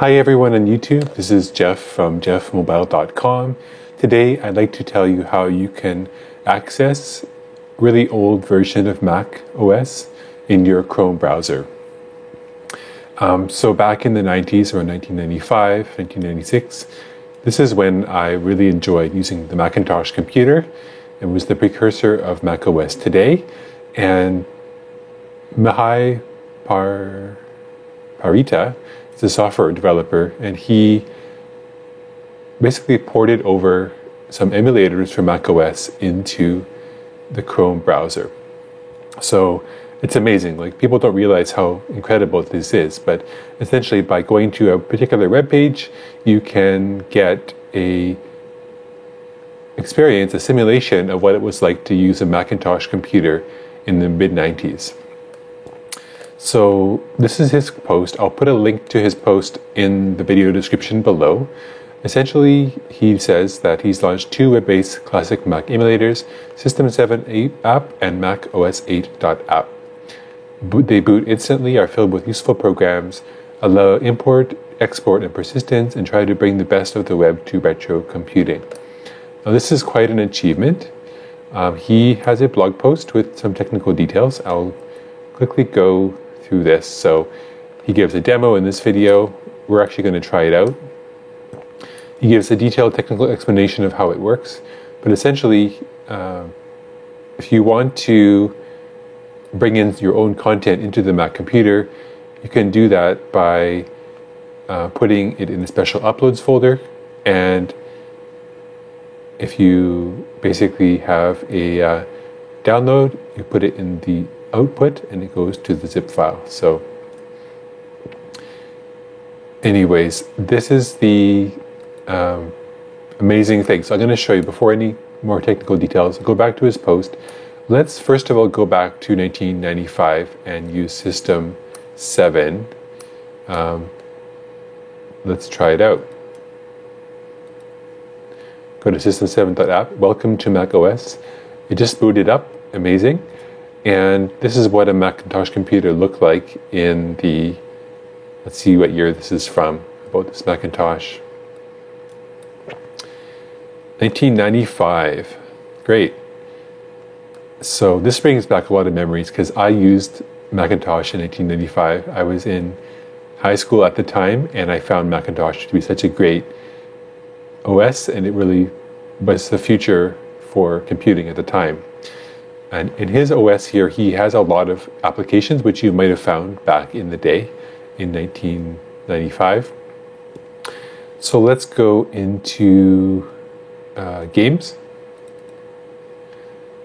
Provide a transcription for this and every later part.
Hi everyone on YouTube, this is Jeff from jeffmobile.com. Today I'd like to tell you how you can access really old version of Mac OS in your Chrome browser. So back in the 90s, around 1995, 1996, this is when I really enjoyed using the Macintosh computer. It was the precursor of Mac OS today, and Mihai Parita is a software developer, and he basically ported over some emulators from Mac OS into the Chrome browser. So it's amazing. Like, people don't realize how incredible this is, but essentially by going to a particular web page, you can get a simulation of what it was like to use a Macintosh computer in the mid-90s. So this is his post. I'll put a link to his post in the video description below. Essentially, he says that he's launched two web-based classic Mac emulators, System 7 app and Mac OS 8.app. They boot instantly, are filled with useful programs, allow import, export, and persistence, and try to bring the best of the web to retro computing. Now, this is quite an achievement. He has a blog post with some technical details. I'll quickly go through this. So he gives a demo in this video. We're actually going to try it out. He gives a detailed technical explanation of how it works. But essentially, if you want to bring in your own content into the Mac computer, you can do that by putting it in a special uploads folder. And if you basically have a download, you put it in the output and it goes to the zip file. So anyways, this is the amazing thing. So I'm going to show you, before any more technical details, go back to his post. Let's first of all go back to 1995 and use System 7. Let's try it out. Go to system7.app. Welcome to Mac OS. It just booted up. Amazing. And this is what a Macintosh computer looked like in the, let's see what year this is from, about this Macintosh. 1995. Great. So this brings back a lot of memories because I used Macintosh in 1995. I was in high school at the time, and I found Macintosh to be such a great OS, and it really was the future for computing at the time. And in his OS here, he has a lot of applications which you might have found back in the day in 1995. So let's go into games.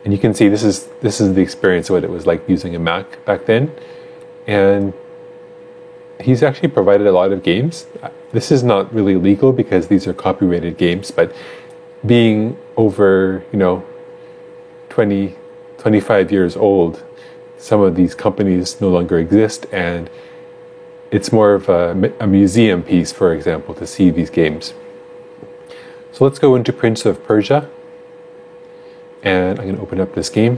And you can see this is the experience of what it was like using a Mac back then. And he's actually provided a lot of games. This is not really legal because these are copyrighted games, but being over, 25 years old, some of these companies no longer exist, and it's more of a museum piece, for example, to see these games. So let's go into Prince of Persia, and I'm going to open up this game.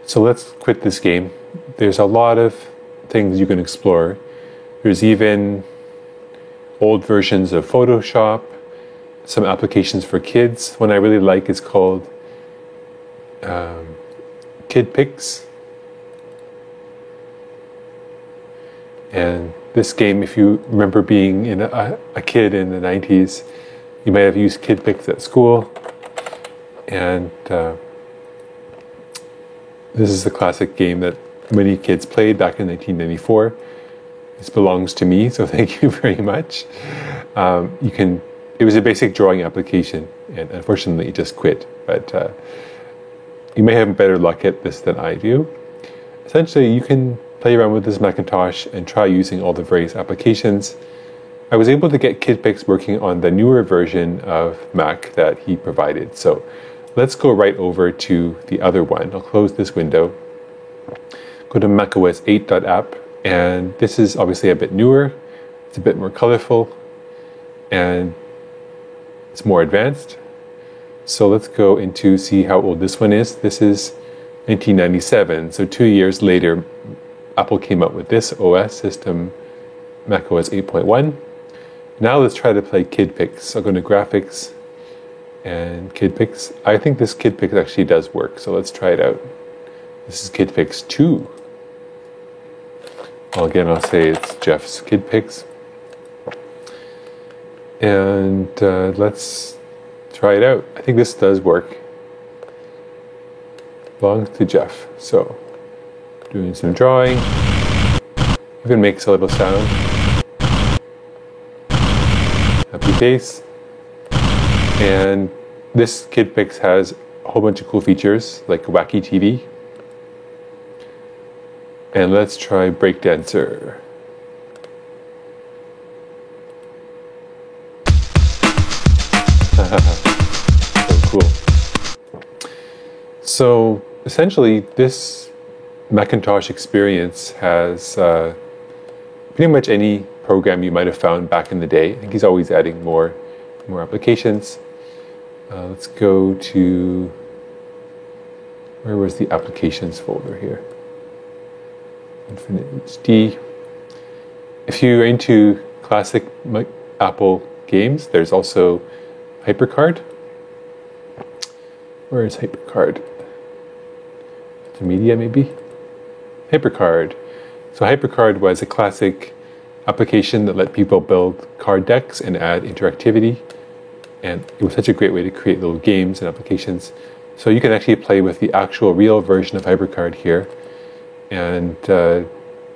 So let's quit this game. There's a lot of things you can explore. There's even old versions of Photoshop, some applications for kids. One I really like is called KidPix. And this game, if you remember being a kid in the 90s, you might have used KidPix at school. And this is the classic game that many kids played back in 1994. This belongs to me, so thank you very much. It was a basic drawing application, and unfortunately it just quit. But you may have better luck at this than I do. Essentially, you can play around with this Macintosh and try using all the various applications. I was able to get KidPix working on the newer version of Mac that he provided. So Let's go right over to the other one. I'll close this window. Go to macOS 8.app, and this is obviously a bit newer. It's a bit more colorful, and it's more advanced. So let's go into see how old this one is. This is 1997, so 2 years later, Apple came out with this OS system, macOS 8.1. Now let's try to play KidPix. I'll go to Graphics and KidPix. I think this KidPix actually does work, so let's try it out. This is KidPix 2. Well, again, I'll say it's Jeff's KidPix. And let's try it out. I think this does work. Belongs to Jeff. So, doing some drawing. Even makes a little sound. Happy face. And this KidPix has a whole bunch of cool features like Wacky TV. And let's try Breakdancer. So cool. So essentially, this Macintosh experience has pretty much any program you might have found back in the day. I think he's always adding more applications. Let's go to, where was the applications folder here? Infinite HD. If you're into classic Apple games, there's also HyperCard. Where is HyperCard? The media, maybe? HyperCard. So HyperCard was a classic application that let people build card decks and add interactivity. And it was such a great way to create little games and applications. So you can actually play with the actual real version of HyperCard here. And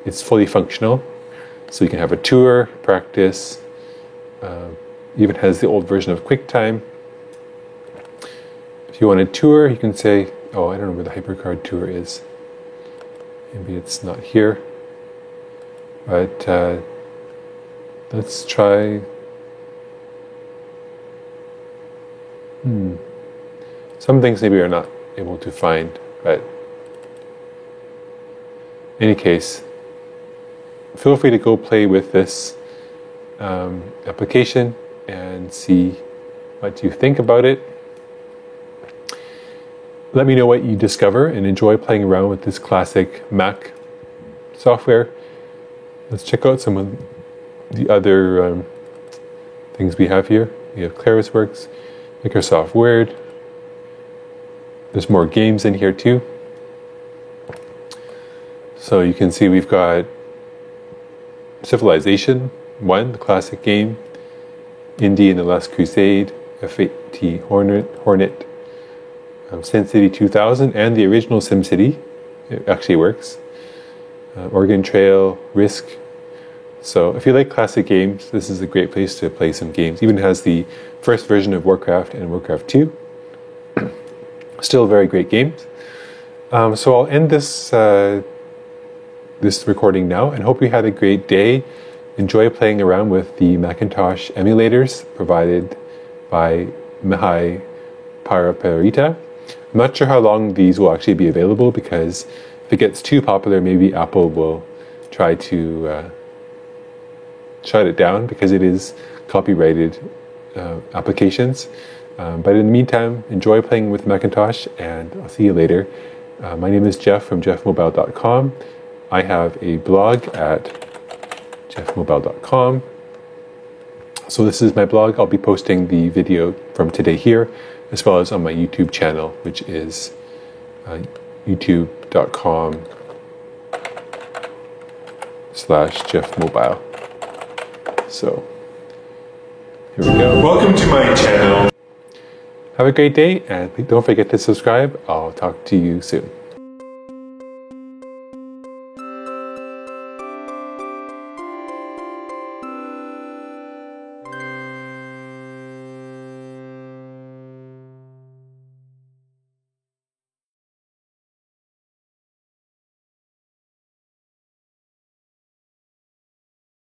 it's fully functional. So you can have a tour, practice, even has the old version of QuickTime. If you want a tour, you can say, oh, I don't know where the HyperCard tour is. Maybe it's not here. But let's try. Some things maybe are not able to find, but in any case, feel free to go play with this application and see what you think about it. Let me know what you discover and enjoy playing around with this classic Mac software. Let's check out some of the other things we have here. We have ClarisWorks, Microsoft Word. There's more games in here too. So you can see we've got Civilization 1, the classic game, Indy and the Last Crusade, F-8T Hornet, SimCity 2000, and the original SimCity. It actually works. Oregon Trail, Risk. So if you like classic games, this is a great place to play some games. Even has the first version of Warcraft and Warcraft 2. Still very great games. So I'll end this this recording now, and hope you had a great day. Enjoy playing around with the Macintosh emulators provided by Mihai Paraperita. I'm not sure how long these will actually be available, because if it gets too popular, maybe Apple will try to shut it down, because it is copyrighted applications. But in the meantime, enjoy playing with Macintosh, and I'll see you later. My name is Jeff from jeffmobile.com. I have a blog at jeffmobile.com. So this is my blog. I'll be posting the video from today here, as well as on my YouTube channel, which is youtube.com/jeffmobile. So here we go. Welcome to my channel. Have a great day, and don't forget to subscribe. I'll talk to you soon.